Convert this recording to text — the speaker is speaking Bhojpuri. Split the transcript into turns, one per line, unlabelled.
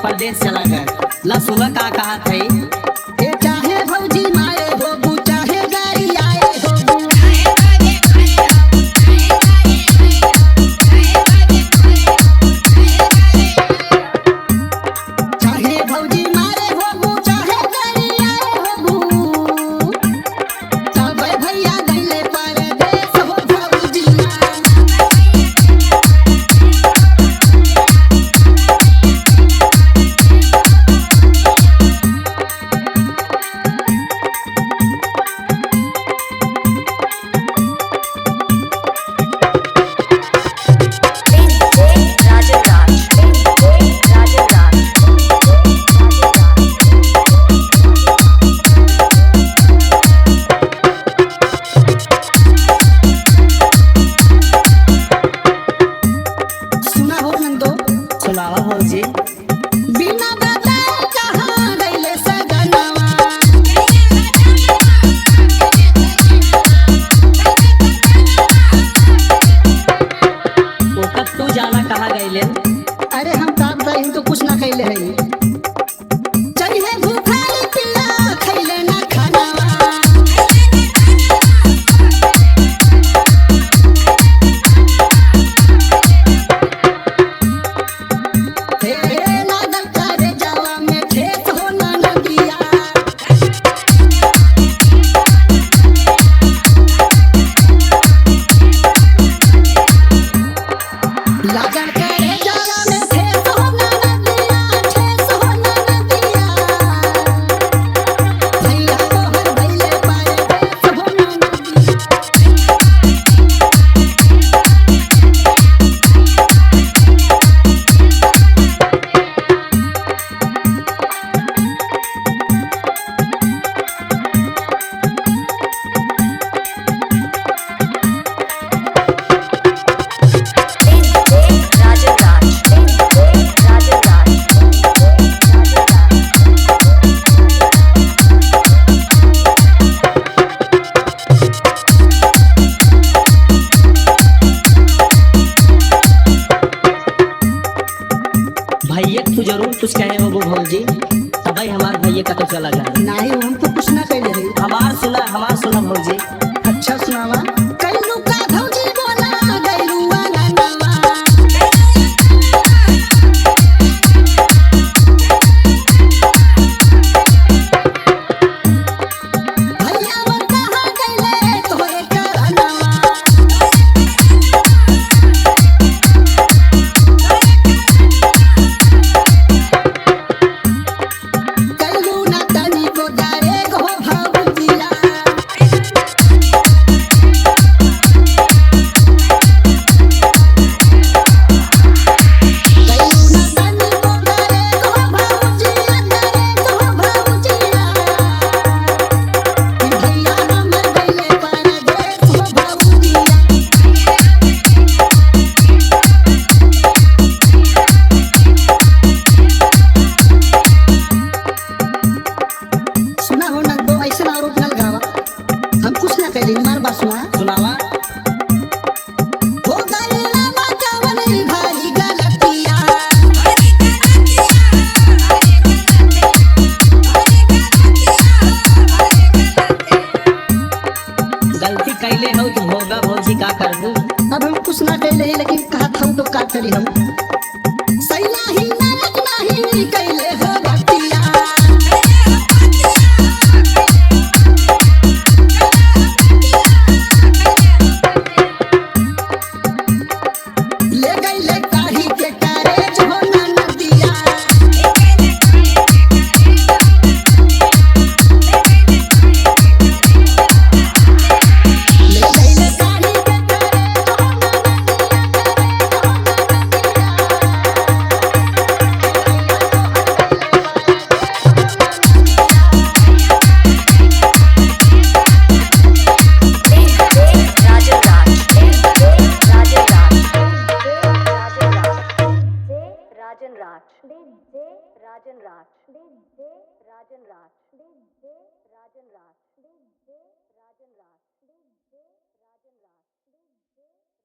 परदेश चला गया ला सुबह का कहा थे
चाहे भौजी माए हो चाहे गाड़ी आए हो चाहे भौजी मारे हो चाहे गाड़ी आए हो तब भैया गइले परदेश हो भौजी
सुनावा भौजी
बिना बताए कहाँ गइले सजनवा
ओकर तू जाना कहा गइले
अरे हम काम कहीं तो कुछ ना खैले है चाहिए भूखा पिला खैले ना खानावा हे लागल करे जावा में ठेस हो ना नदिया लागल करे जावा में ठेस हो ना नदिया ठेस हो ना नदिया भैया तोहर भैले पाए ठेस हो ना नदिया
भैया तू जरूर कुछ कहे हो भौजी तब हमार भैया का तो चला गया
नहीं हम तो कुछ ना कहले है
हमार सुना भौजी
अच्छा सुनावा कैलू का भौजी बोला गैलू आंगनवा भैया वो कहाँ गइले तोरे करनवा कैलू ना तनी को डारे गो भौजिया कैलू ना तनी को डारे गो भौजिया डारे गो भौजिया भैया हमर गइले परदेश हो भौजिया सुना हो ना दो ऐसे आरोप न लगावा हम कुछ ना कहले मार बात
सुनावा
हो गइल ना बाचावन भारी गलतिया
गलती कैले हो तो होगा भौजी का करबू
अब हम कुछ ना कहले लेकिन कहा था तो का करी हम सही नाही नायक नाही कहले हो गलतिया ले गइले काढ़ी के कारेज हो ना नदिया ले गइले काढ़ी के कारेज हो ना नदिया
Raj, DJ Rajan Raj, DJ Rajan Raj, DJ Rajan Raj, DJ Rajan Raj, DJ Rajan Raj, DJ